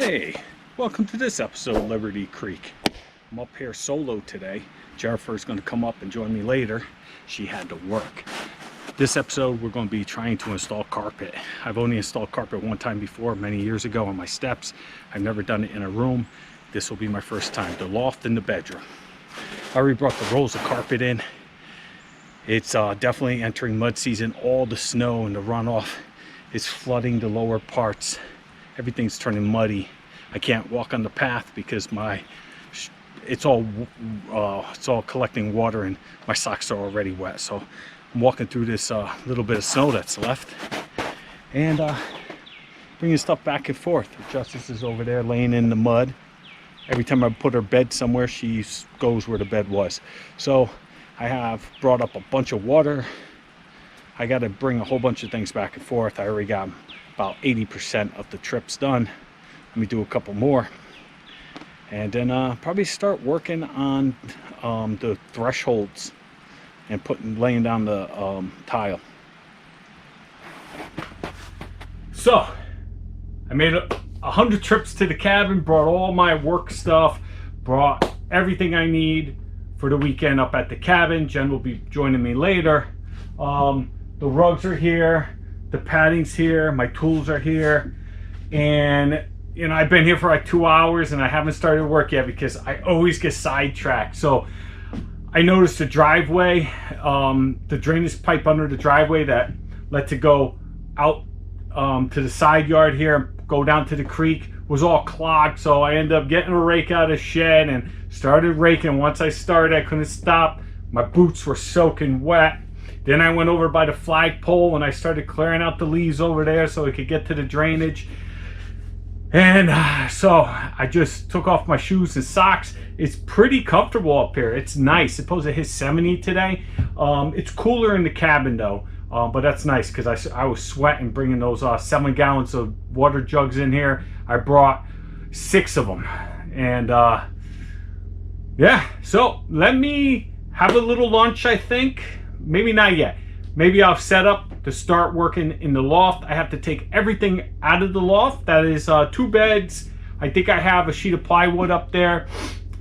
Hey, welcome to this episode of Liberty Creek. I'm up here solo today. Jennifer's going to come up and join me later. She had to work. This episode we're going to be trying to install carpet. I've only installed carpet one time before, many years ago on my steps. I've never done it in a room. This will be my first time. The loft and the bedroom. I already brought the rolls of carpet in. It's definitely entering mud season. All the snow and the runoff is flooding the lower parts. Everything's turning muddy. I can't walk on the path because it's all collecting water and my socks are already wet. So I'm walking through this little bit of snow that's left and bringing stuff back and forth. Justice is over there laying in the mud. Every time I put her bed somewhere, she goes where the bed was. So I have brought up a bunch of water. I got to bring a whole bunch of things back and forth. I already got about 80% of the trips done. Let me do a couple more and then probably start working on the thresholds and laying down the tile. So I made 100 trips to the cabin, brought all my work stuff, brought everything I need for the weekend up at the cabin. Jen will be joining me later. The rugs are here, the padding's here, my tools are here, and you know, I've been here for like 2 hours and I haven't started work yet because I always get sidetracked. So I noticed the driveway, the drainage pipe under the driveway that led to go out to the side yard here, go down to the creek, was all clogged. So I ended up getting a rake out of the shed and started raking. Once I started, I couldn't stop. My boots were soaking wet. Then I went over by the flagpole and I started clearing out the leaves over there so I could get to the drainage. And so I just took off my shoes and socks. It's pretty comfortable up here. It's nice. Supposed to hit 70 today. It's cooler in the cabin though. But that's nice because I was sweating bringing those 7 gallons of water jugs in here. I brought 6 of them. And yeah, so let me have a little lunch, I think. Maybe not yet. Maybe I'll set up to start working in the loft. I have to take everything out of the loft. That is 2 beds. I think I have a sheet of plywood up there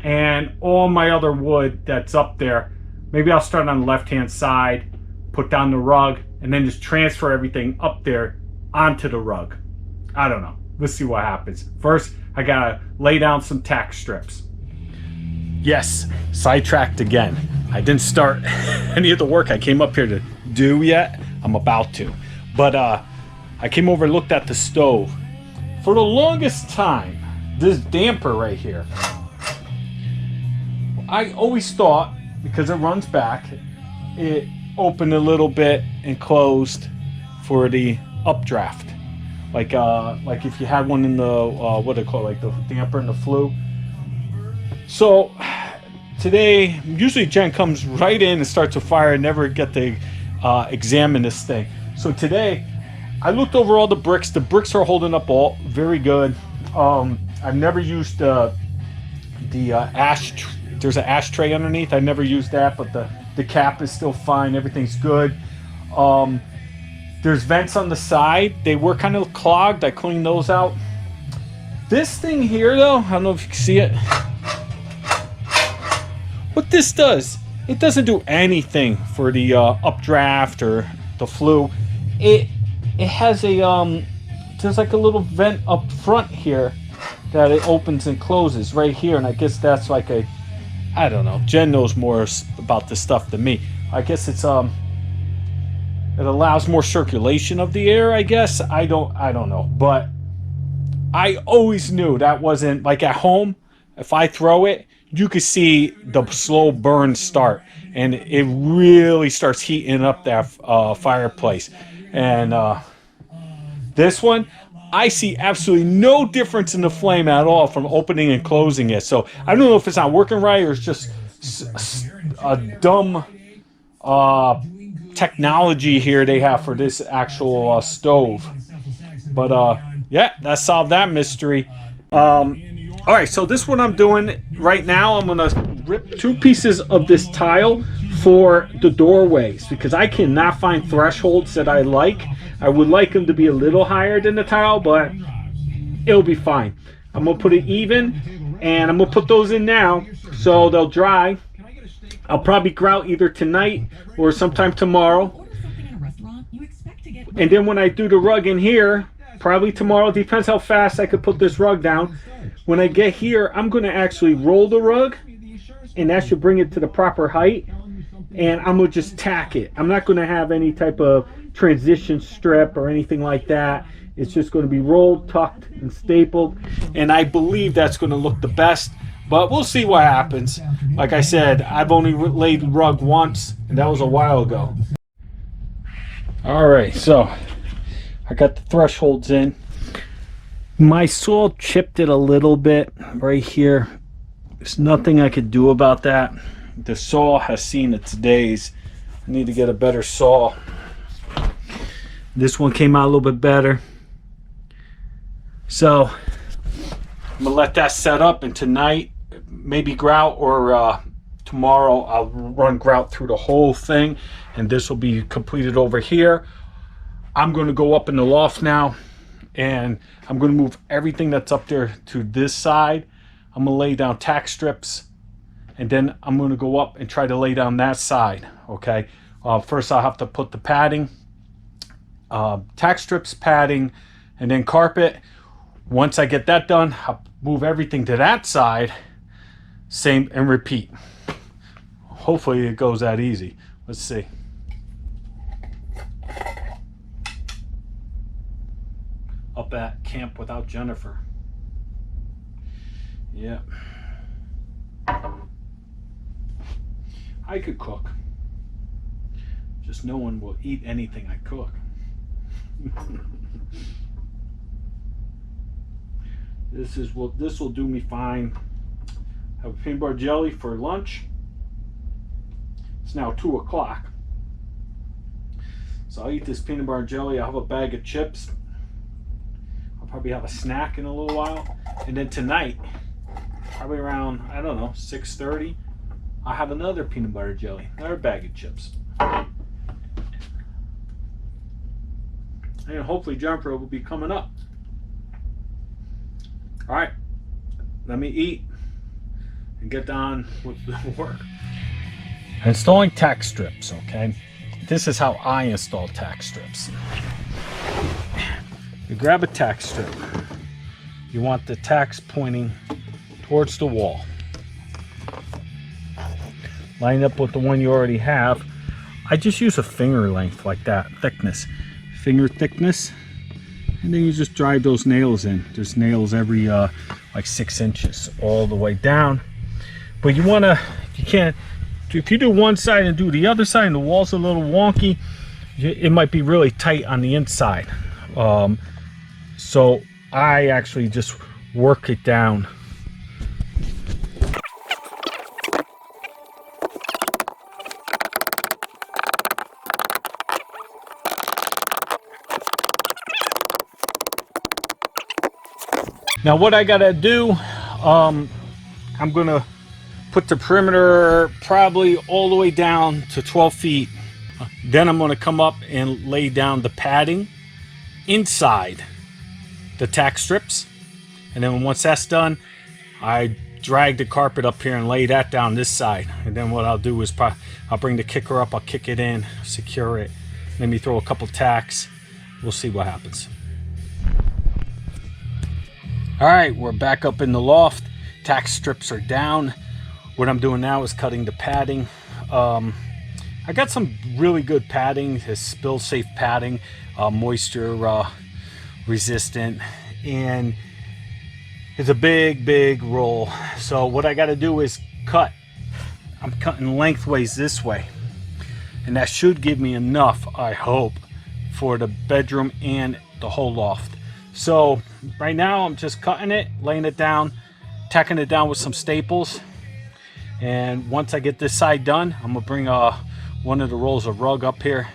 and all my other wood that's up there. Maybe I'll start on the left-hand side, put down the rug, and then just transfer everything up there onto the rug. I don't know. Let's see what happens. First, I gotta lay down some tack strips. Yes, sidetracked again. I didn't start any of the work I came up here to do yet. I'm about to. But I came over and looked at the stove. For the longest time, this damper right here, I always thought, because it runs back, it opened a little bit and closed for the updraft. Like if you had one in the, what do they call it, like the damper in the flue. So today, usually Jen comes right in and starts a fire. I never get to examine this thing. So today, I looked over all the bricks. The bricks are holding up all very good. I've never used the ash. There's an ashtray underneath. I never used that, but the cap is still fine. Everything's good. There's vents on the side. They were kind of clogged. I cleaned those out. This thing here, though, I don't know if you can see it. What this does, it doesn't do anything for the updraft or the flue. It has a there's like a little vent up front here that it opens and closes right here, and I guess that's like a, I don't know. Jen knows more about this stuff than me. I guess it's it allows more circulation of the air. I guess I don't know, but I always knew that wasn't like at home. If I throw it, you could see the slow burn start, and it really starts heating up that fireplace. And this one, I see absolutely no difference in the flame at all from opening and closing it. So I don't know if it's not working right or it's just a dumb technology here they have for this actual stove. But yeah, that solved that mystery. All right, so this is what I'm doing right now. I'm gonna rip 2 pieces of this tile for the doorways because I cannot find thresholds that I like. I would like them to be a little higher than the tile, but it'll be fine. I'm gonna put it even, and I'm gonna put those in now so they'll dry. I'll probably grout either tonight or sometime tomorrow. And then when I do the rug in here, probably tomorrow, depends how fast I could put this rug down. When I get here, I'm gonna actually roll the rug, and that should bring it to the proper height. And I'm gonna just tack it. I'm not gonna have any type of transition strip or anything like that. It's just going to be rolled, tucked, and stapled, and I believe that's going to look the best, but we'll see what happens. Like I said, I've only laid rug once, and that was a while ago. Alright, so I got the thresholds in. My saw chipped it a little bit right here. There's nothing I could do about that. The saw has seen its days. I need to get a better saw. This one came out a little bit better. So I'm gonna let that set up, and tonight maybe grout, or tomorrow I'll run grout through the whole thing, and this will be completed over here. I'm going to go up in the loft now, and I'm going to move everything that's up there to this side. I'm going to lay down tack strips, and then I'm going to go up and try to lay down that side. Okay, first I'll have to put the padding, tack strips, padding, and then carpet. Once I get that done, I'll move everything to that side, same, and repeat. Hopefully it goes that easy. Let's see. Up at Camp Without Jennifer. Yeah. I could cook. Just no one will eat anything I cook. This will do me fine. Have a peanut butter jelly for lunch. It's now 2 o'clock. So I'll eat this peanut butter jelly. I'll have a bag of chips. I'll probably have a snack in a little while. And then tonight, probably around, I don't know, 6:30, I'll have another peanut butter jelly, another bag of chips. And hopefully Jennifer will be coming up. All right, let me eat and get on with the work. Installing tack strips, okay? This is how I install tack strips. You grab a tack strip. You want the tacks pointing towards the wall. Line up with the one you already have. I just use a finger length like that, thickness. Finger thickness. And then you just drive those nails in. There's nails every like 6 inches all the way down. But you want to, if you do one side and do the other side and the wall's a little wonky, it might be really tight on the inside. So I actually just work it down. Now what I gotta do, I'm gonna put the perimeter probably all the way down to 12 feet. Then I'm gonna come up and lay down the padding inside the tack strips. And then once that's done, I drag the carpet up here and lay that down this side. And then what I'll do is I'll bring the kicker up, I'll kick it in, secure it, maybe throw a couple tacks. We'll see what happens. All right, we're back up in the loft. Tack strips are down. What I'm doing now is cutting the padding. I got some really good padding, it's spill safe padding, moisture resistant, and it's a big roll. So what I got to do is cut. I'm cutting lengthways this way, and that should give me enough, I hope, for the bedroom and the whole loft. So right now I'm just cutting it, laying it down, tacking it down with some staples. And once I get this side done, I'm gonna bring one of the rolls of rug up here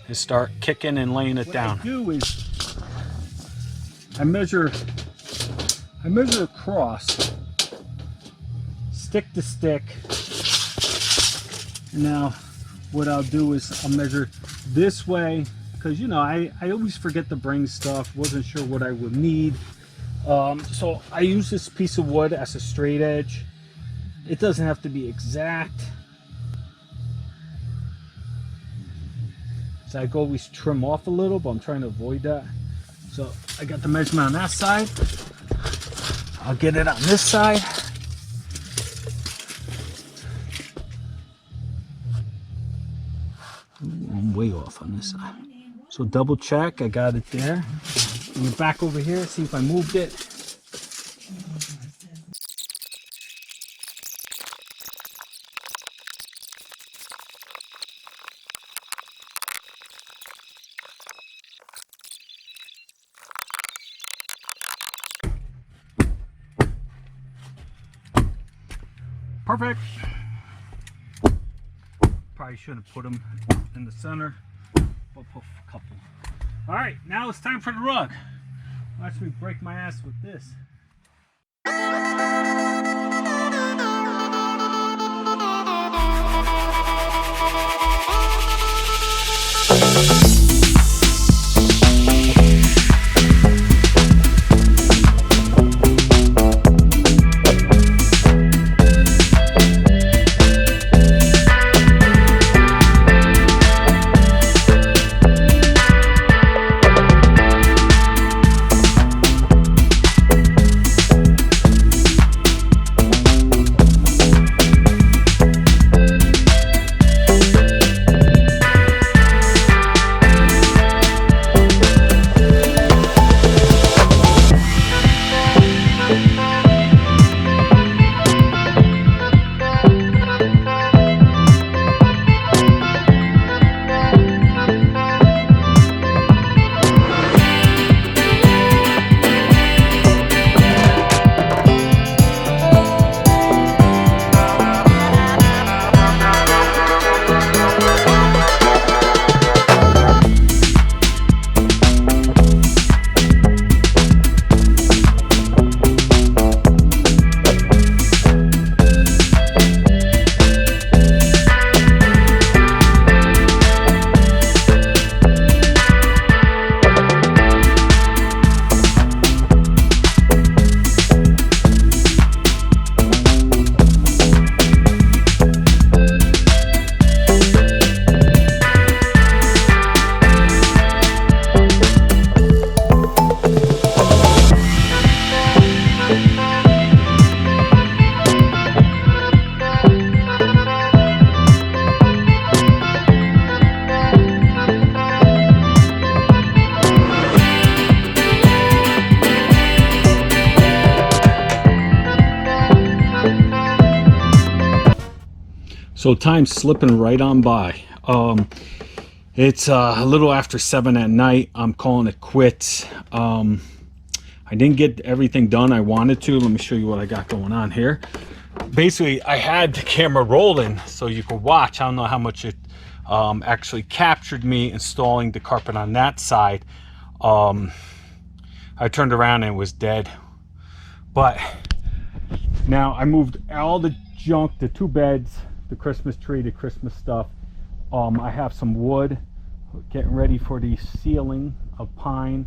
and start kicking and laying it down. What I do is I measure across, stick to stick. Now what I'll do is I'll measure this way, because you know I always forget to bring stuff, wasn't sure what I would need. So I use this piece of wood as a straight edge. It doesn't have to be exact. So I always trim off a little, but I'm trying to avoid that. So I got the measurement on that side. I'll get it on this side. I'm way off on this side. So double check, I got it there. And we're back over here, see if I moved it. Perfect. Probably should have put them in the center, but put a couple. All right, now it's time for the rug. Watch me break my ass with this. So time's slipping right on by. It's a little after 7 at night. I'm calling it quits. I didn't get everything done I wanted to. Let me show you what I got going on here. Basically, I had the camera rolling so you could watch. I don't know how much it actually captured me installing the carpet on that side. I turned around and it was dead. But now I moved all the junk, the 2 beds, the Christmas tree, the Christmas stuff. I have some wood getting ready for the ceiling of pine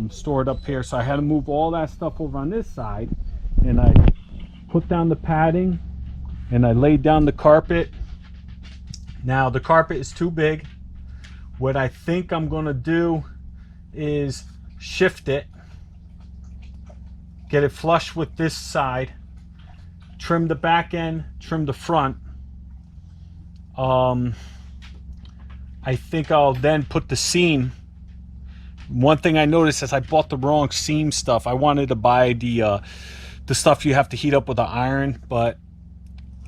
stored up here, so I had to move all that stuff over on this side, and I put down the padding and I laid down the carpet. Now the carpet is too big. What I think I'm gonna do is shift it, get it flush with this side, trim the back end, trim the front. I think I'll then put the seam. One thing I noticed is I bought the wrong seam stuff. I wanted to buy the stuff you have to heat up with an iron, but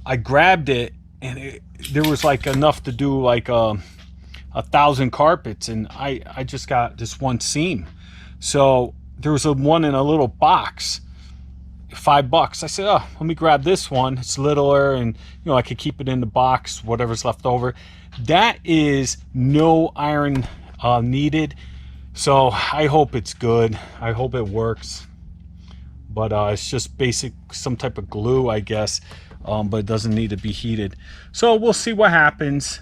I grabbed it and there was like enough to do like 1,000 carpets, and I just got this one seam. So there was one in a little box, $5. I said, oh, let me grab this one. It's littler, and you know, I could keep it in the box, whatever's left over. That is no iron needed, so I hope it's good. I hope it works. But it's just basic, some type of glue, I guess, but it doesn't need to be heated. So we'll see what happens.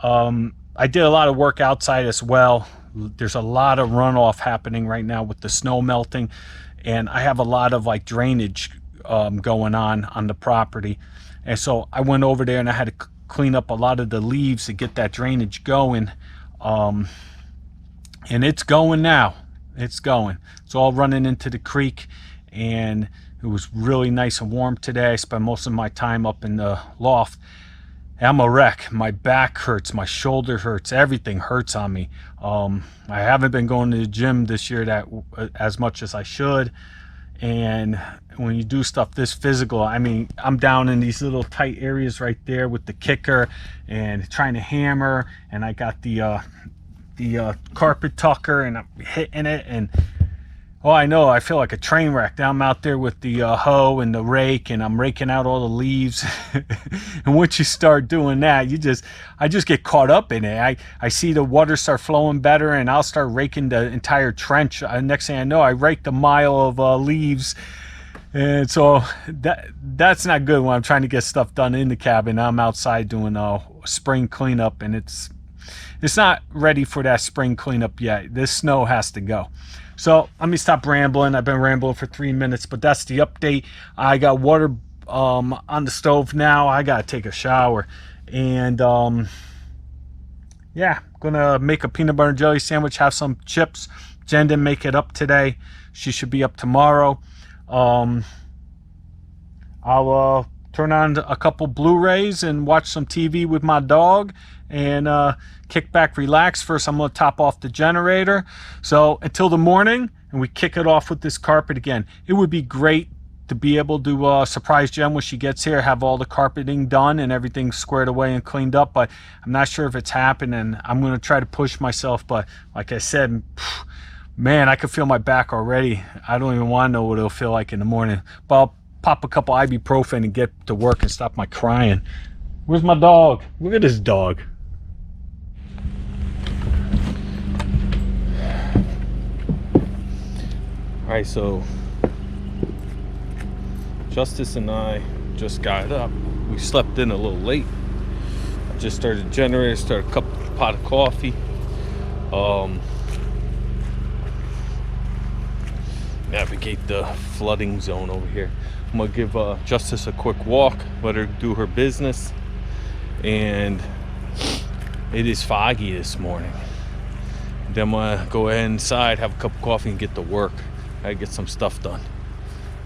I did a lot of work outside as well. There's a lot of runoff happening right now with the snow melting, and I have a lot of like drainage going on the property. And so I went over there and I had to clean up a lot of the leaves to get that drainage going. And it's going now. It's going. It's all running into the creek, and it was really nice and warm today. I spent most of my time up in the loft. I'm a wreck. My back hurts, my shoulder hurts, everything hurts on me. I haven't been going to the gym this year as much as I should. And when you do stuff this physical, I mean, I'm down in these little tight areas right there with the kicker and trying to hammer, and I got the carpet tucker and I'm hitting it, and oh, I know, I feel like a train wreck. Now I'm out there with the hoe and the rake, and I'm raking out all the leaves. And once you start doing that, I just get caught up in it. I see the water start flowing better, and I'll start raking the entire trench. Next thing I know, I raked a mile of leaves. And so that's not good when I'm trying to get stuff done in the cabin. I'm outside doing spring cleanup, and it's not ready for that spring cleanup yet. This snow has to go. So let me stop rambling. I've been rambling for 3 minutes, but that's the update. I got water on the stove now. I gotta take a shower, and yeah, gonna make a peanut butter and jelly sandwich, have some chips. Jen didn't make it up today. She should be up tomorrow. I'll turn on a couple Blu-rays and watch some TV with my dog, and kick back, relax. First, I'm going to top off the generator. So until the morning, and we kick it off with this carpet again. It would be great to be able to surprise Jen when she gets here, have all the carpeting done and everything squared away and cleaned up, but I'm not sure if it's happening. I'm going to try to push myself, but like I said, man, I can feel my back already. I don't even want to know what it'll feel like in the morning. But I'll pop a couple ibuprofen and get to work and stop my crying. Where's my dog? Look at this dog. Alright, so Justice and I just got up. We slept in a little late. I just started the generator, started a pot of coffee. Navigate the flooding zone over here. I'm gonna give Justice a quick walk, let her do her business. And it is foggy this morning. Then I'm gonna go ahead inside, have a cup of coffee, and get to work. I gotta get some stuff done.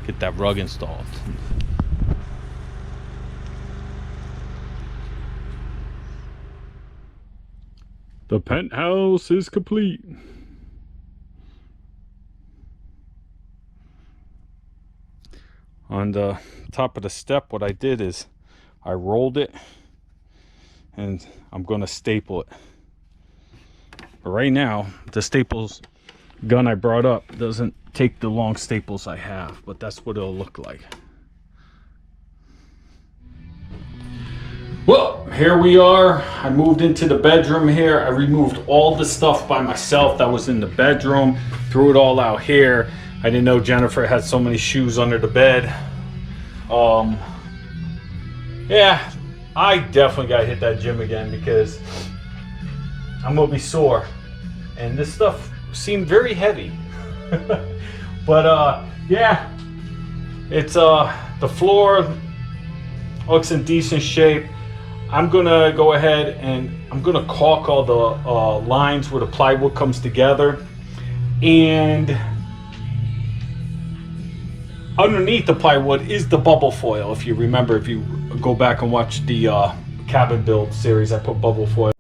Get that rug installed. The penthouse is complete. On the top of the step, what I did is I rolled it, and I'm going to staple it. But right now, the staples gun I brought up doesn't take the long staples I have, but that's what it'll look like. Well, here we are. I moved into the bedroom here. I removed all the stuff by myself that was in the bedroom, threw it all out here. I didn't know Jennifer had so many shoes under the bed. Yeah, I definitely gotta hit that gym again because I'm gonna be sore. And this stuff seemed very heavy. But yeah, it's the floor looks in decent shape. I'm gonna go ahead and I'm gonna caulk all the lines where the plywood comes together, and underneath the plywood is the bubble foil. If you remember, if you go back and watch the cabin build series, I put bubble foil.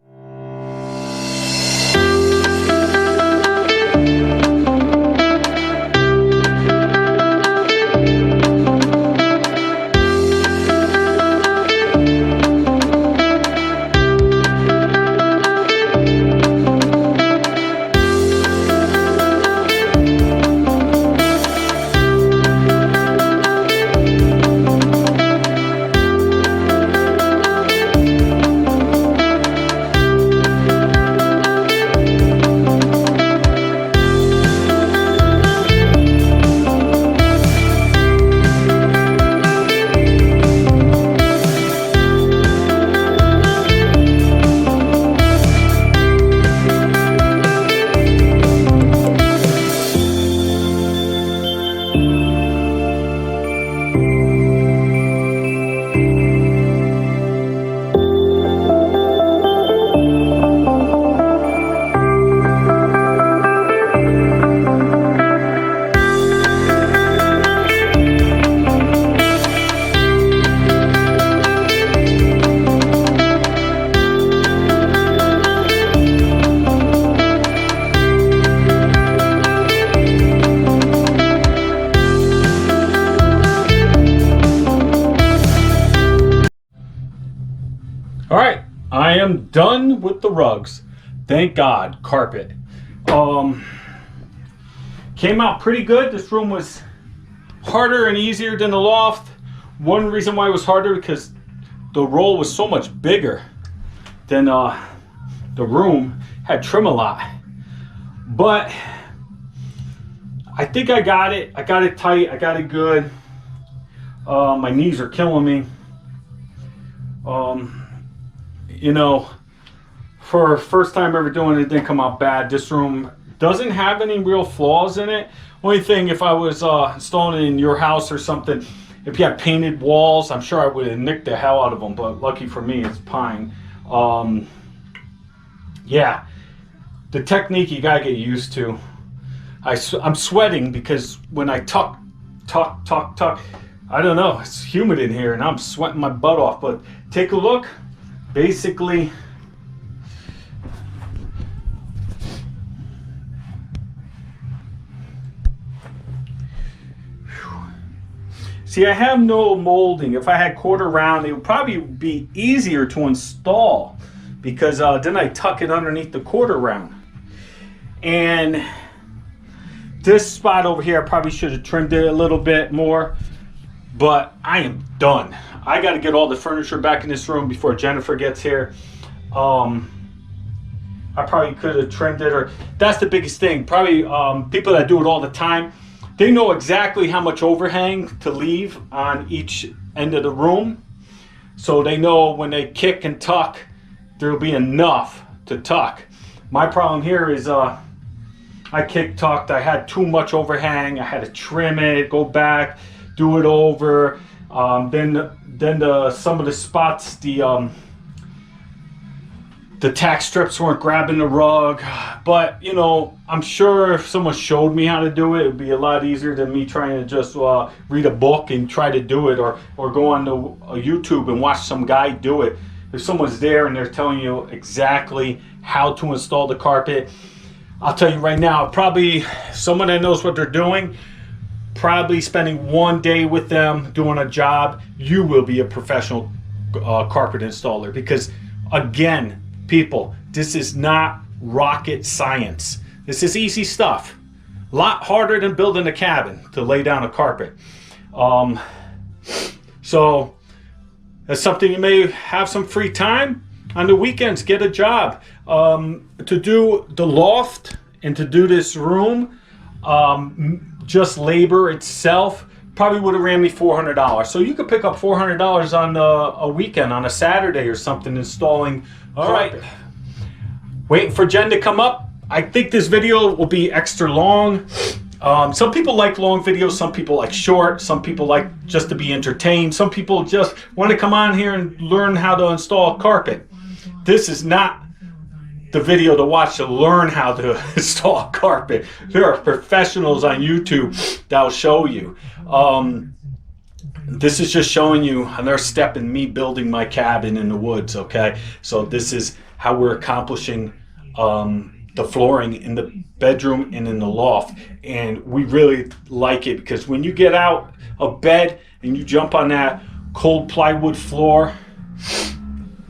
am done with the rugs. Thank God. Carpet. Came out pretty good. This room was harder and easier than the loft. One reason why it was harder because the roll was so much bigger than the room. Had trim a lot. But I think I got it. I got it tight. I got it good. My knees are killing me. You know, for first time ever doing it, didn't come out bad. This room doesn't have any real flaws in it. Only thing, if I was installing it in your house or something, if you had painted walls, I'm sure I would have nicked the hell out of them. But lucky for me, it's pine. Yeah, the technique you gotta get used to. I'm sweating because when I talk, I don't know, it's humid in here and I'm sweating my butt off. But take a look. Basically, see, I have no molding. If I had quarter round, it would probably be easier to install because then I tuck it underneath the quarter round. And this spot over here, I probably should have trimmed it a little bit more, but I am done. I got to get all the furniture back in this room before Jennifer gets here. I probably could have trimmed it, or that's the biggest thing. Probably people that do it all the time, they know exactly how much overhang to leave on each end of the room. So they know when they kick and tuck, there'll be enough to tuck. My problem here is I kick tucked, I had too much overhang, I had to trim it, go back, do it over. Then some of the spots, the tack strips weren't grabbing the rug. But you know, I'm sure if someone showed me how to do it, it'd be a lot easier than me trying to just read a book and try to do it, or go on to YouTube and watch some guy do it. If someone's there and they're telling you exactly how to install the carpet, I'll tell you right now, probably someone that knows what they're doing, probably spending one day with them doing a job, you will be a professional carpet installer. Because again, people, this is not rocket science. This is easy stuff. A lot harder than building a cabin to lay down a carpet. So that's something you may have some free time on the weekends. Get a job. To do the loft and to do this room, just labor itself probably would have ran me $400. So you could pick up $400 on a weekend, on a Saturday or something, installing. All right, waiting for Jen to come up. I think this video will be extra long. Some people like long videos, some people like short, some people like just to be entertained, some people just want to come on here and learn how to install carpet. This is not the video to watch to learn how to install carpet. There are professionals on YouTube that will show you. This is just showing you another step in me building my cabin in the woods, okay? So this is how we're accomplishing the flooring in the bedroom and in the loft. And we really like it because when you get out of bed and you jump on that cold plywood floor,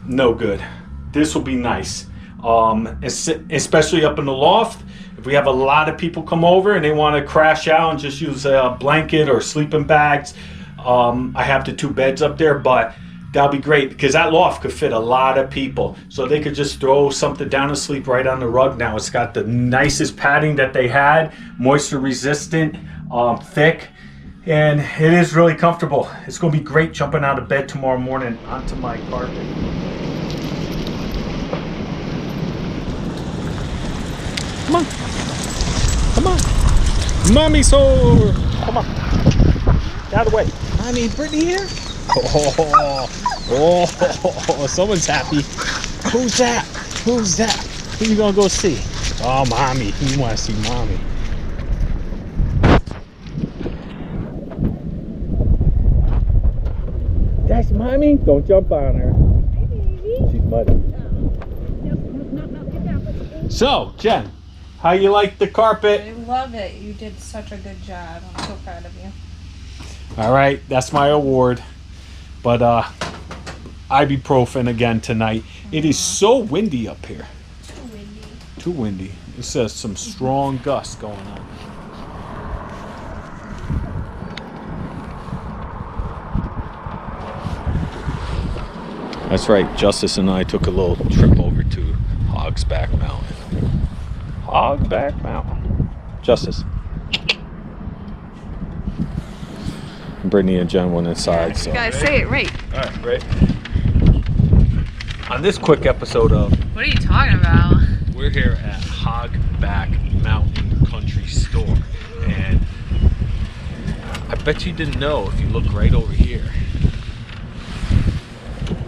no good. This will be nice. Especially up in the loft. If we have a lot of people come over and they want to crash out and just use a blanket or sleeping bags, I have the 2 beds up there, but that'll be great because that loft could fit a lot of people. So they could just throw something down to sleep right on the rug now. It's got the nicest padding that they had, moisture resistant, thick, and it is really comfortable. It's going to be great jumping out of bed tomorrow morning onto my carpet. Come on. Come on. Mommy sore. Come on. Get out of the way. Mommy, Brittany here? Oh, someone's happy. Who's that? Who's that? Who you gonna go see? Oh, Mommy. You want to see Mommy. That's Mommy. Don't jump on her. Hi, baby. She's muddy. No, get down. So, Jen, how you like the carpet? I love it. You did such a good job. I'm so proud of you. All right, that's my award. But ibuprofen again tonight. It is so windy up here. Too windy. Too windy. It says some strong gusts going on. That's right. Justice and I took a little trip over to Hogsback Mountain. Hogback Mountain. Justice. Brittany and Jen went inside. So. You guys say it right. All right, right. On this quick episode of What are you talking about? We're here at Hogback Mountain Country Store, and I bet you didn't know if you look right over here.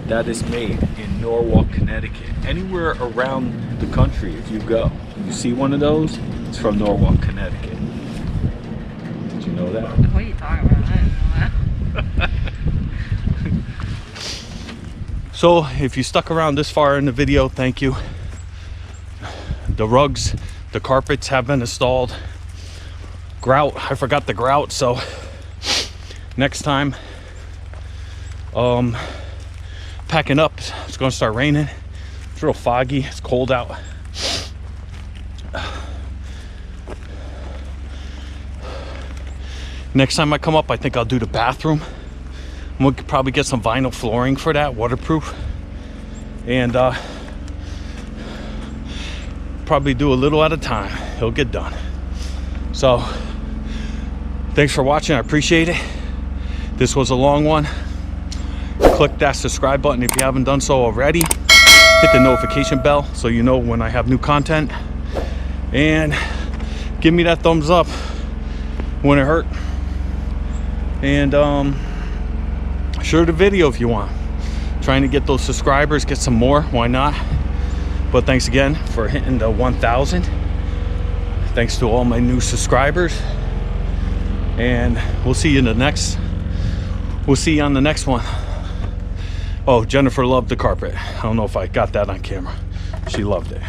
That is made in Norwalk, Connecticut. Anywhere around the country, if you go, you see one of those, it's from Norwalk, Connecticut. Did you know that? What are you talking about? I didn't know that. So, if you stuck around this far in the video, thank you. The rugs, the carpets have been installed. Grout, I forgot the grout, so next time, packing up. It's gonna start raining. It's real foggy, it's cold out. Next time I come up, I think I'll do the bathroom. We'll probably get some vinyl flooring for that, waterproof. And probably do a little at a time. It'll get done. So, thanks for watching, I appreciate it. This was a long one. Click that subscribe button if you haven't done so already. Hit the notification bell so you know when I have new content. And give me that thumbs up when it hurt. And share the video if you want. Trying to get those subscribers, get some more, why not? But thanks again for hitting the 1,000. Thanks to all my new subscribers. And we'll see you in the next, we'll see you on the next one. Oh, Jennifer loved the carpet. I don't know if I got that on camera. She loved it.